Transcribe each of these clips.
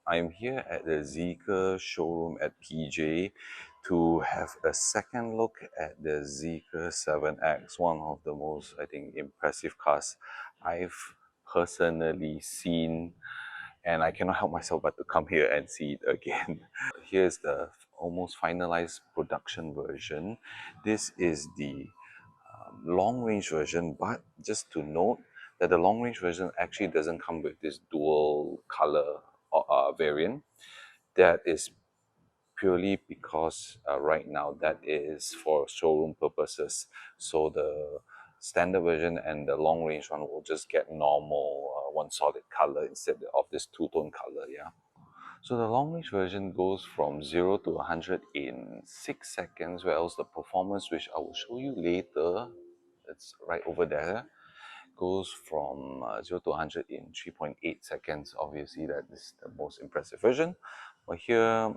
I'm here at the Zeekr showroom at PJ to have a second look at the Zeekr 7X, one of the most, I think, impressive cars I've personally seen, and I cannot help myself but to come here and see it again. Here's the almost finalized production version. This is the long range version, but just to note that the long range version actually doesn't come with this dual color variant. That is purely because right now that is for showroom purposes. So the standard version and the long range one will just get normal one solid color instead of this two-tone color. Yeah. So the long range version goes from 0 to 100 in 6 seconds, whereas the performance, which I will show you later, it's right over there, goes from 0 to 100 in 3.8 seconds. Obviously, that is the most impressive version. But here,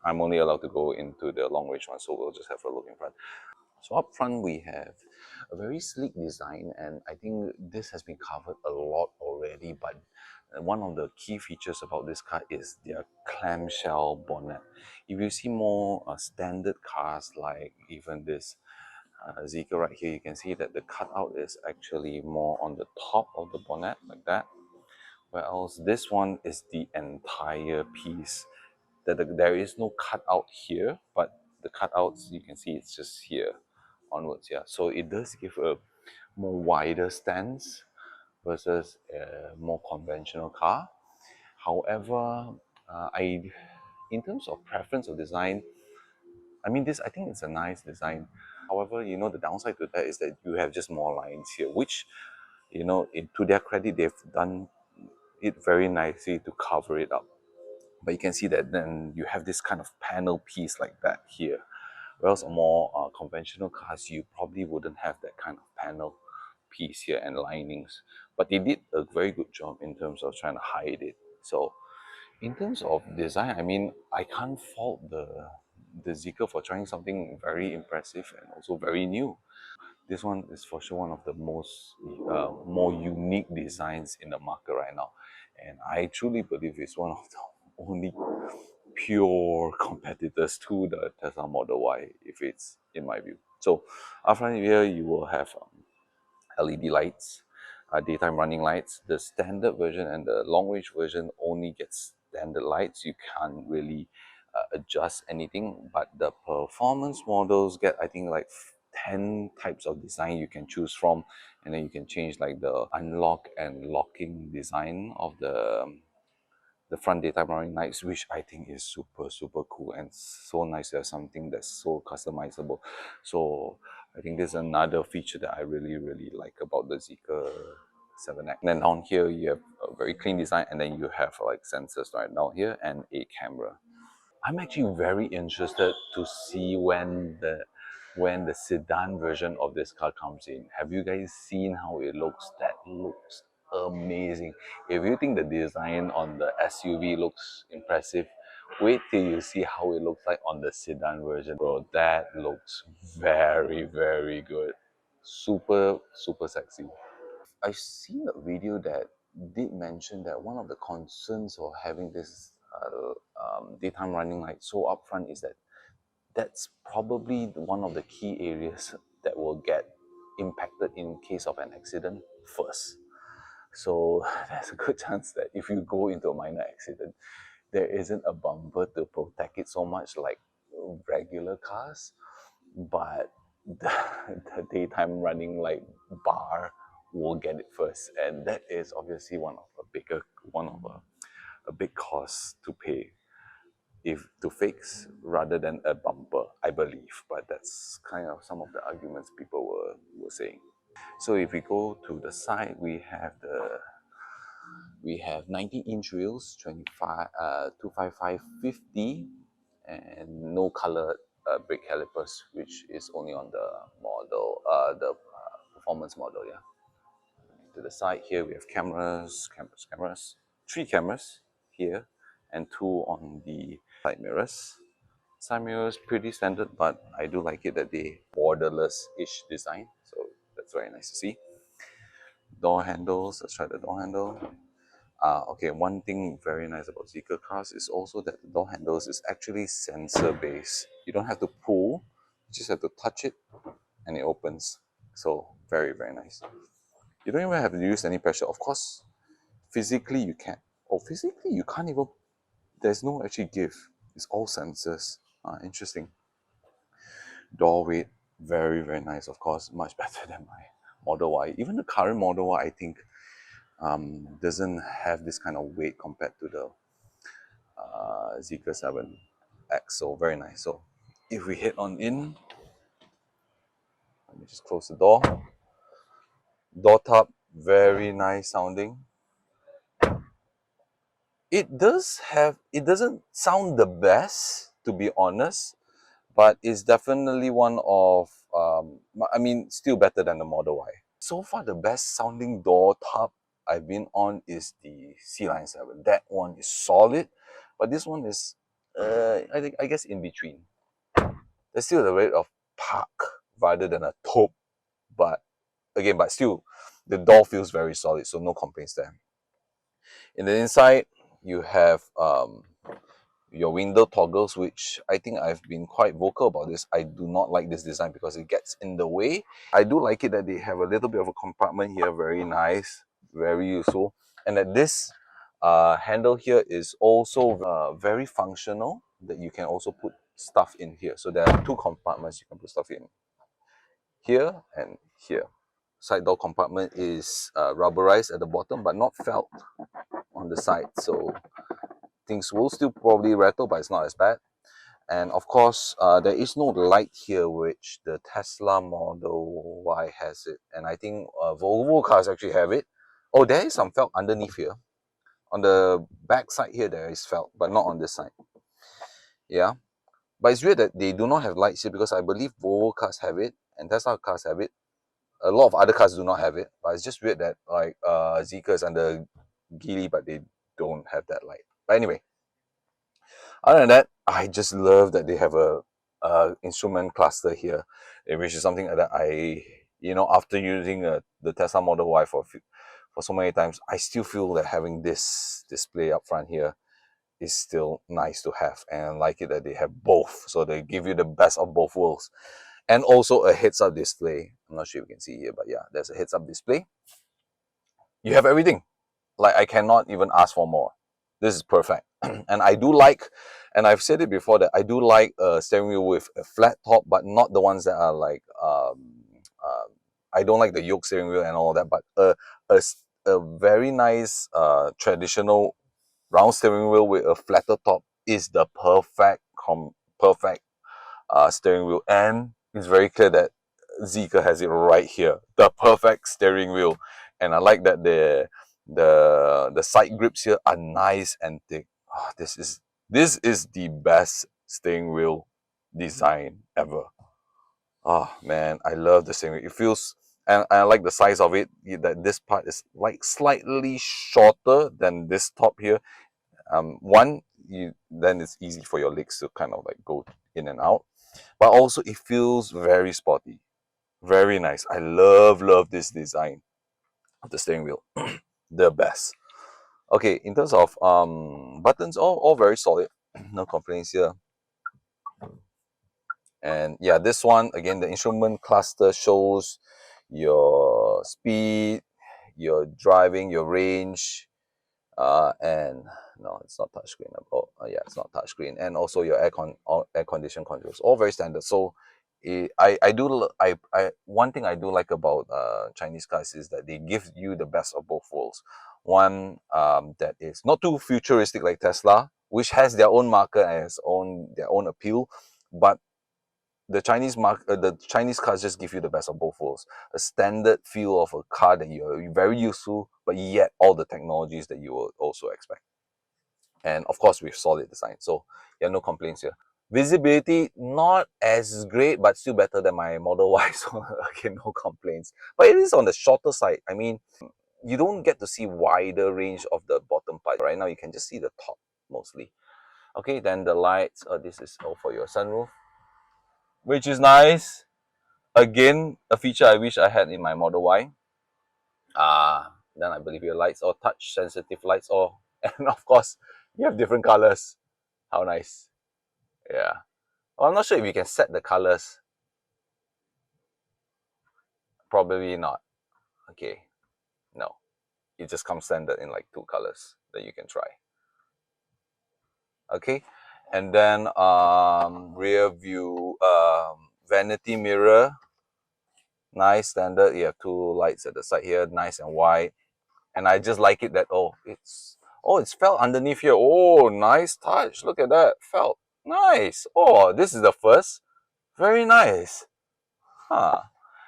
I'm only allowed to go into the long range one, so we'll just have a look in front. So up front, we have a very sleek design, and I think this has been covered a lot already, but one of the key features about this car is their clamshell bonnet. If you see more standard cars like even this Zeekr right here, you can see that the cutout is actually more on the top of the bonnet like that, whereas this one is the entire piece. There is no cutout here, but the cutouts you can see it's just here onwards. Yeah, so it does give a more wider stance versus a more conventional car. However, in terms of preference of design, I mean, I think it's a nice design. However, the downside to that is that you have just more lines here, which, to their credit, they've done it very nicely to cover it up. But you can see that then you have this kind of panel piece like that here. Whereas on more conventional cars, you probably wouldn't have that kind of panel piece here and linings. But they did a very good job in terms of trying to hide it. So in terms of design, I mean, I can't fault the Zeekr for trying something very impressive and also very new. This one is for sure one of the most more unique designs in the market right now, and I truly believe it's one of the only pure competitors to the Tesla Model Y, if it's in my view. So up front here, you will have LED lights, daytime running lights. The standard version and the long range version only gets standard lights. You can't really adjust anything, but the performance models get, I think, like 10 types of design you can choose from, and then you can change like the unlock and locking design of the front daytime running lights, which I think is super cool and so nice to have something that's so customizable. So I think there's another feature that I really like about the Zeekr 7X. And then down here you have a very clean design, and then you have like sensors right down here and a camera. I'm actually very interested to see when the sedan version of this car comes in. Have you guys seen how it looks? That looks amazing. If you think the design on the SUV looks impressive, wait till you see how it looks like on the sedan version. Bro, that looks very good. Super sexy. I've seen a video that did mention that one of the concerns of having this daytime running light so upfront is that that's probably one of the key areas that will get impacted in case of an accident first. So there's a good chance that if you go into a minor accident, there isn't a bumper to protect it so much like regular cars, but the daytime running light bar will get it first, and that is obviously one of a big cost to pay if to fix rather than a bumper, I believe. But that's kind of some of the arguments people were saying. So if we go to the side, we have 90-inch wheels, 255 50, and no colored brake calipers, which is only on the performance model. Yeah. To the side here, we have cameras, three cameras here, and two on the side mirrors. Side mirrors pretty standard, but I do like it that they borderless-ish design, so that's very nice to see. Door handles, let's try the door handle. Okay, one thing very nice about Zeekr cars is also that the door handles is actually sensor based. You don't have to pull, you just have to touch it and it opens. So very nice. You don't even have to use any pressure. Of course, physically you can. Oh, physically you can't even. There's no actually give. It's all sensors. Interesting. Door weight, very nice. Of course, much better than my Model Y. Even the current Model Y, I think, doesn't have this kind of weight compared to the Zeekr 7X. So very nice. So if we head on in, let me just close the door. Door top, very nice sounding. It doesn't sound the best, to be honest, but it's definitely one of, I mean, still better than the Model Y. So far, the best sounding door top I've been on is the C-Line 7. That one is solid, but this one is, I guess, in between. There's still the rate of park rather than a top, but again, but still, the door feels very solid, so no complaints there. In the inside, you have your window toggles, which I think I've been quite vocal about this. I do not like this design because it gets in the way. I do like it that they have a little bit of a compartment here, very nice, very useful. And that this handle here is also very functional, that you can also put stuff in here. So there are two compartments you can put stuff in, here and here. Side door compartment is rubberized at the bottom, but not felt on the side. So things will still probably rattle, but it's not as bad. And of course, there is no light here, which the Tesla Model Y has it. And I think Volvo cars actually have it. Oh, there is some felt underneath here. On the back side here, there is felt, but not on this side. Yeah. But it's weird that they do not have lights here, because I believe Volvo cars have it and Tesla cars have it. A lot of other cars do not have it. But it's just weird that like Zeekr is under Geely, but they don't have that light. But anyway, other than that, I just love that they have a instrument cluster here, which is something that after using the Tesla Model Y for so many times, I still feel that having this display up front here is still nice to have, and I like it that they have both, so they give you the best of both worlds, and also a heads-up display. I'm not sure if you can see here, but yeah, there's a heads-up display. You have everything. Like, I cannot even ask for more. This is perfect. And I do like, and I've said it before, that I do like a steering wheel with a flat top, but not the ones that are like I don't like the yoke steering wheel and all that, but a very nice traditional round steering wheel with a flatter top is the perfect steering wheel. And it's very clear that Zeekr has it right here, the perfect steering wheel. And I like that the side grips here are nice and thick. Oh, this is the best steering wheel design ever. Oh man, I love the steering wheel. It feels, and I like the size of it, that this part is like slightly shorter than this top here. Then it's easy for your legs to kind of like go in and out, but also it feels very sporty, very nice. I love this design of the steering wheel. The best. Okay, in terms of buttons, all very solid. No complaints here. And yeah, this one again, the instrument cluster shows your speed, your driving, your range, and no, it's not touchscreen. Oh, yeah, it's not touchscreen, and also your air condition controls, all very standard. So, one thing I do like about Chinese cars is that they give you the best of both worlds. One that is not too futuristic like Tesla, which has their own market and their own appeal, but the Chinese cars just give you the best of both worlds. A standard feel of a car that you're very used to, but yet all the technologies that you will also expect. And of course, with solid design. So yeah, no complaints here. Visibility, not as great, but still better than my Model Y. So again, no complaints. But it is on the shorter side. I mean, you don't get to see wider range of the bottom part. Right now, you can just see the top mostly. Okay, then the lights. This is all for your sunroof, which is nice. Again, a feature I wish I had in my Model Y. Then I believe your lights or touch sensitive lights, or and of course you have different colors. How nice. Yeah. Well, I'm not sure if you can set the colors. Probably not. Okay. No. It just comes standard in like 2 colors that you can try. Okay. And then rear view vanity mirror. Nice standard. You have 2 lights at the side here, nice and wide. And I just like it that it's felt underneath here. Oh, nice touch. Look at that. Felt. Nice. Oh, this is the first. Very nice. Huh.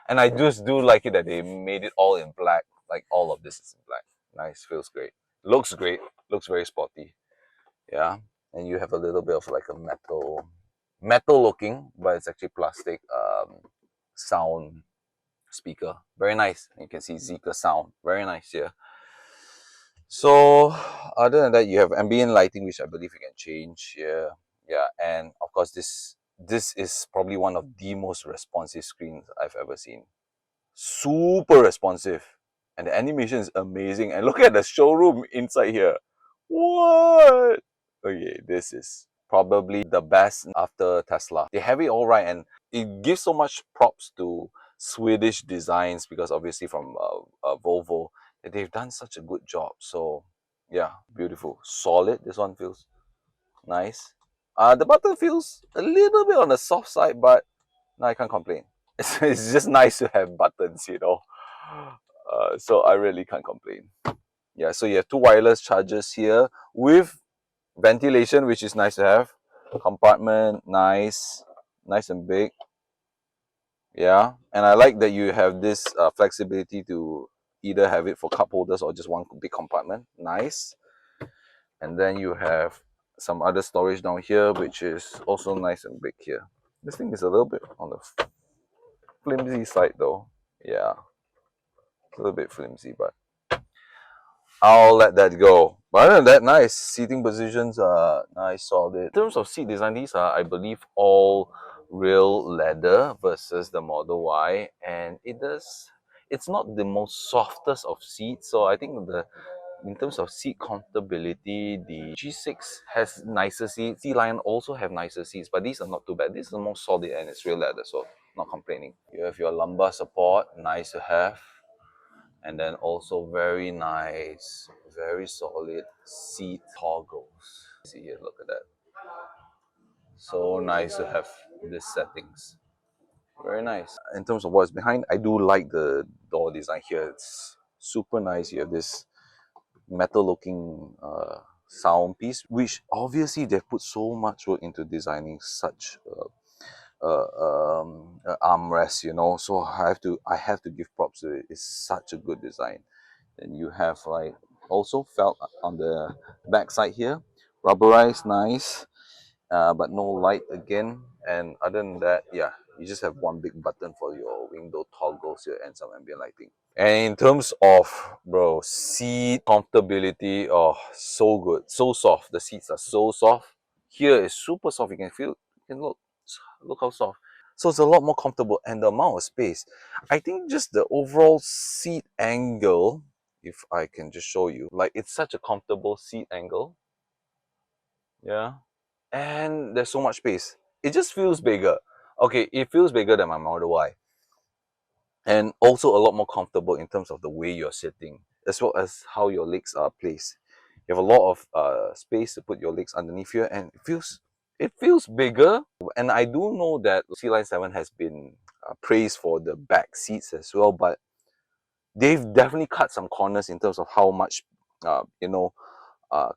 And I just do like it that they made it all in black. Like all of this is in black. Nice. Feels great. Looks great. Looks very sporty. Yeah. And you have a little bit of like a metal looking, but it's actually plastic sound speaker. Very nice. You can see Zeekr sound. Very nice here. So other than that, you have ambient lighting, which I believe you can change here. Yeah, and of course this is probably one of the most responsive screens I've ever seen. Super responsive. And the animation is amazing. And look at the showroom inside here. What? Okay, this is probably the best after Tesla. They have it all right, and it gives so much props to Swedish designs, because obviously from Volvo, they've done such a good job. So yeah, beautiful, solid. This one feels nice. The button feels a little bit on the soft side, but no, I can't complain. It's just nice to have buttons, you know. So I really can't complain. Yeah, so you have 2 wireless chargers here with ventilation, which is nice to have. Compartment, nice and big. Yeah, and I like that you have this flexibility to either have it for cup holders or just one big compartment. Nice. And then you have some other storage down here, which is also nice and big here. This thing is a little bit on the flimsy side though. Yeah, a little bit flimsy, but I'll let that go. But other than that, nice. Seating positions are nice, solid. In terms of seat design, these are, I believe, all real leather versus the Model Y. And it's not the most softest of seats. So I think in terms of seat comfortability, the G6 has nicer seats. Sea Lion also have nicer seats, but these are not too bad. This is the most solid and it's real leather, so not complaining. You have your lumbar support, nice to have. And then also very nice, very solid seat toggles. See here, look at that. So nice to have these settings. Very nice. In terms of what's behind, I do like the door design here. It's super nice. You have this metal looking sound piece, which obviously they've put so much work into designing such armrest, you know. So I have to give props to it. It's such a good design. And you have like also felt on the back side here, rubberized, nice, but no light again. And other than that, yeah, you just have one big button for your window toggles here and some ambient lighting. And in terms of, bro, seat comfortability, oh, so good, so soft. The seats are so soft. Here is super soft. You can feel, you can look how soft. So it's a lot more comfortable, and the amount of space. I think just the overall seat angle, if I can just show you, like it's such a comfortable seat angle. Yeah. And there's so much space. It just feels bigger. Okay, it feels bigger than my Model Y. And also a lot more comfortable in terms of the way you're sitting, as well as how your legs are placed. You have a lot of space to put your legs underneath here, and it feels bigger. And I do know that Sea Line 7 has been praised for the back seats as well, but they've definitely cut some corners in terms of how much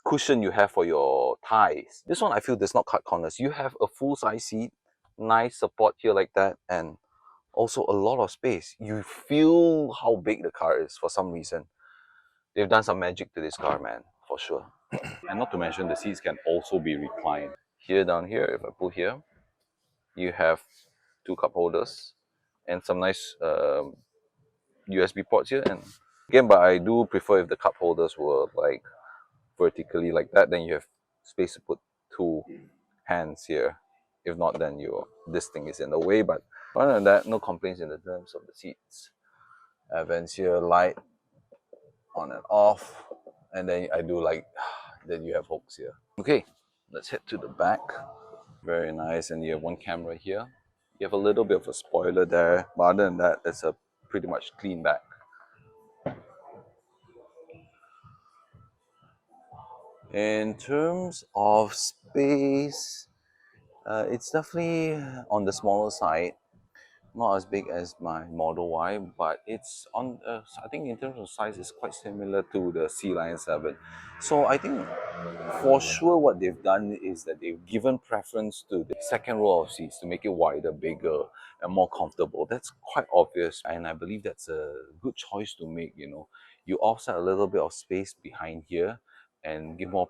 cushion you have for your thighs. This one I feel does not cut corners. You have a full size seat, nice support here like that, and also a lot of space. You feel how big the car is for some reason. They've done some magic to this car, man, for sure. And not to mention the seats can also be reclined. Here, down here, if I pull here, you have 2 cup holders and some nice USB ports here. And again, but I do prefer if the cup holders were like vertically like that, then you have space to put 2 hands here. If not, then this thing is in the way. But other than that, no complaints in the terms of the seats. Vents here, light, on and off, and then I do like, then you have hooks here. Okay, let's head to the back. Very nice, and you have one camera here. You have a little bit of a spoiler there, but other than that, it's a pretty much clean back. In terms of space, it's definitely on the smaller side. Not as big as my Model Y, but it's on. I think in terms of size, it's quite similar to the Sea Lion 7. So I think for sure what they've done is that they've given preference to the second row of seats to make it wider, bigger, and more comfortable. That's quite obvious, and I believe that's a good choice to make. You know, you offset a little bit of space behind here and give more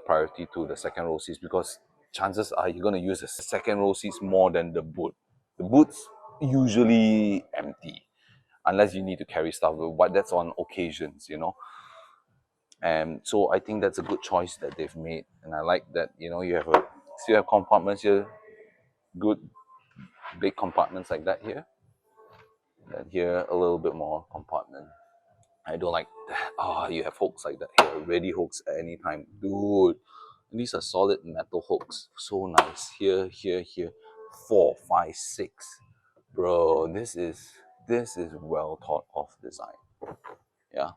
priority to the second row seats, because chances are you're going to use the second row seats more than the boot. The boot's usually empty unless you need to carry stuff, but that's on occasions, you know. And so I think that's a good choice that they've made, and I like that, you know, you have a still have compartments here, good big compartments like that here, and here a little bit more compartment. I don't like that. Ah, you have hooks like that here, ready hooks at any time, dude. And these are solid metal hooks, so nice. Here, here, here, 4, 5, 6, bro. This is well thought of design. Yeah,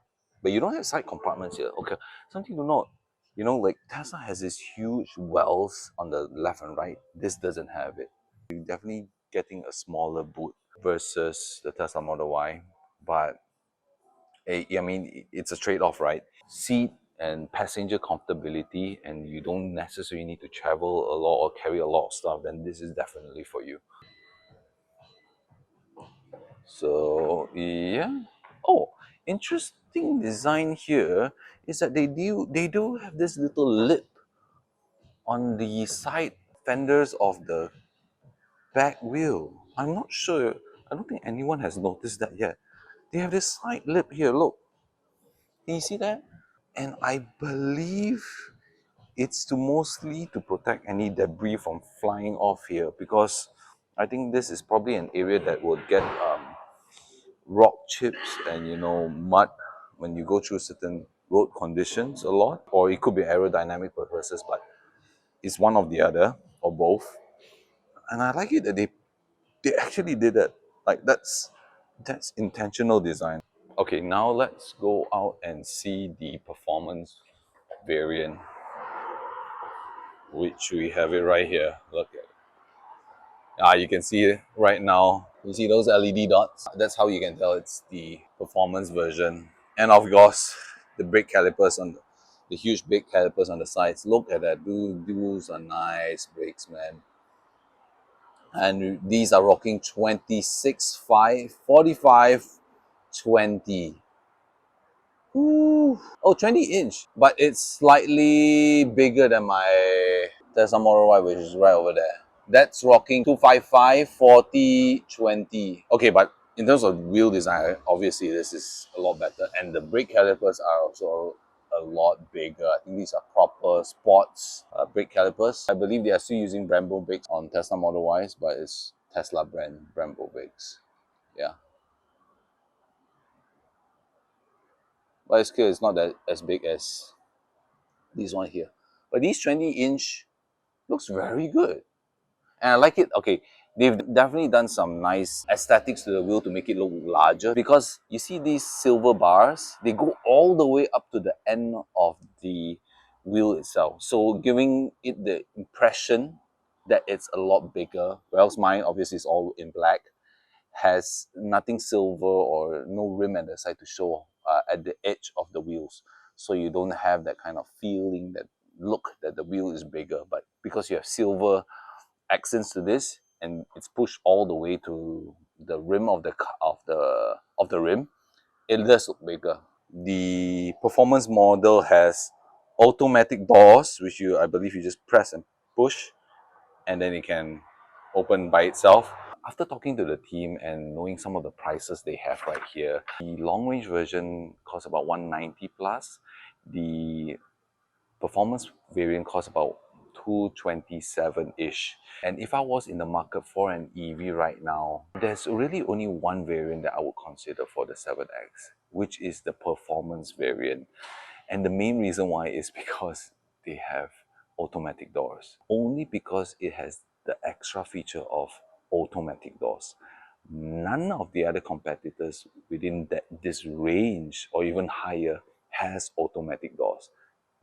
but you don't have side compartments here. Okay, something to note. You know, like Tesla has this huge wells on the left and right. This doesn't have it. You're definitely getting a smaller boot versus the Tesla Model Y, but I mean, it's a trade-off, right? Seat and passenger comfortability, and you don't necessarily need to travel a lot or carry a lot of stuff, then this is definitely for you. So yeah. Oh, interesting design here is that they do have this little lip on the side fenders of the back wheel. I'm not sure. I don't think anyone has noticed that yet. They have this side lip here. Look, can you see that? And I believe it's mostly to protect any debris from flying off here, because I think this is probably an area that will get rock chips and, you know, mud when you go through certain road conditions a lot, or it could be aerodynamic purposes, but it's one of the other or both. And I like it that they actually did that. Like that's intentional design. Okay, now let's go out and see the performance variant, which we have it right here. Look at it. You can see it right now. You see those LED dots? That's how you can tell it's the performance version. And of course, the brake calipers on the huge brake calipers on the sides. Look at that. Those are nice brakes, man. And these are rocking 26.5, 45, 20. Ooh. Oh, 20-inch. But it's slightly bigger than my Tesla Model Y, which is right over there. That's rocking 255, 40, 20. Okay, but in terms of wheel design, obviously this is a lot better. And the brake calipers are also a lot bigger. I think these are proper sports brake calipers. I believe they are still using Brembo brakes on Tesla Model Ys, but it's Tesla brand Brembo brakes. Yeah. But it's clear it's not that as big as this one here. But these 20-inch looks very good. And I like it. Okay, they've definitely done some nice aesthetics to the wheel to make it look larger, because you see these silver bars, they go all the way up to the end of the wheel itself. So giving it the impression that it's a lot bigger. Whereas mine obviously is all in black, has nothing silver or no rim at the side to show at the edge of the wheels. So you don't have that kind of feeling, that look that the wheel is bigger. But because you have silver accents to this, and it's pushed all the way to the rim of the rim, it does look bigger. The performance model has automatic doors, which I believe you just press and push, and then it can open by itself. After talking to the team and knowing some of the prices they have right here, the long range version costs about 190 plus. The performance variant costs about 227-ish. And if I was in the market for an EV right now, there's really only one variant that I would consider for the 7X, which is the performance variant. And the main reason why is because they have automatic doors. Only because it has the extra feature of automatic doors. None of the other competitors within this range or even higher has automatic doors.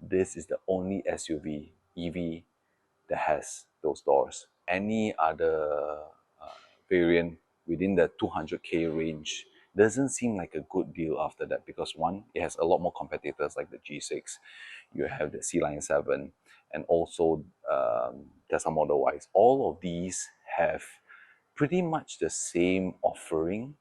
This is the only SUV EV that has those doors. Any other variant within the 200k range doesn't seem like a good deal after that, because one, it has a lot more competitors like the G6, you have the C-Line 7, and also Tesla Model Ys. All of these have pretty much the same offering.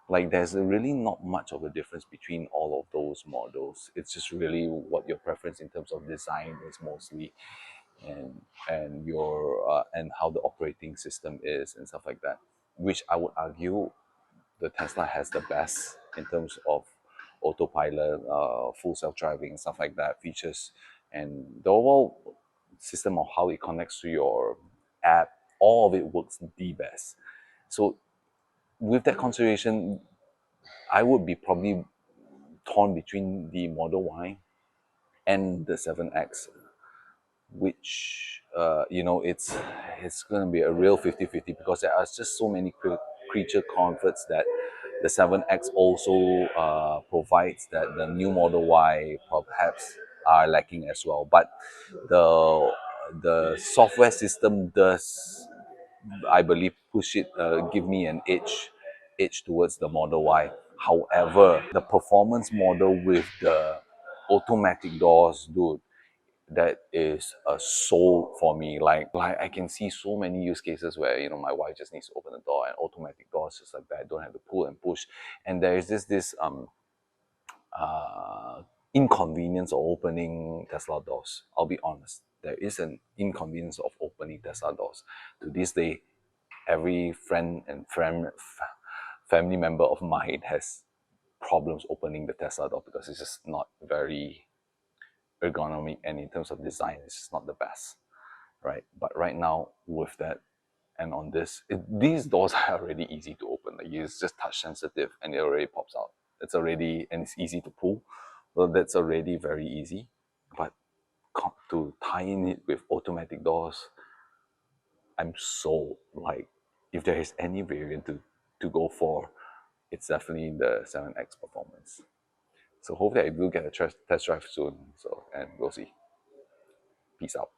Like, there's really not much of a difference between all of those models. It's just really what your preference in terms of design is mostly, and your and how the operating system is and stuff like that, which I would argue the Tesla has the best in terms of autopilot, full self-driving, stuff like that, features, and the overall system of how it connects to your app. All of it works the best. So with that consideration, I would be probably torn between the Model Y and the 7X, which it's going to be a real 50-50, because there are just so many creature comforts that the 7X also provides that the new Model Y perhaps are lacking as well. But the software system does, I believe, push it, give me an edge towards the Model Y. However, the performance model with the automatic doors, dude, that is a soul for me. Like I can see so many use cases where, my wife just needs to open the door and automatic doors just like that. I don't have to pull and push. And there is this uh, inconvenience of opening Tesla doors. I'll be honest. There is an inconvenience of opening Tesla doors. To this day, every family member of mine has problems opening the Tesla door, because it's just not very ergonomic, and in terms of design, it's just not the best, right? But right now, with that, and on this, these doors are already easy to open. Like, it's just touch sensitive and it already pops out. It's already, and it's easy to pull. Well, that's already very easy. But to tie in it with automatic doors, I'm sold. Like, if there is any variant to go for, it's definitely the 7X performance. So hopefully I will get a test drive soon. So, and we'll see. Peace out.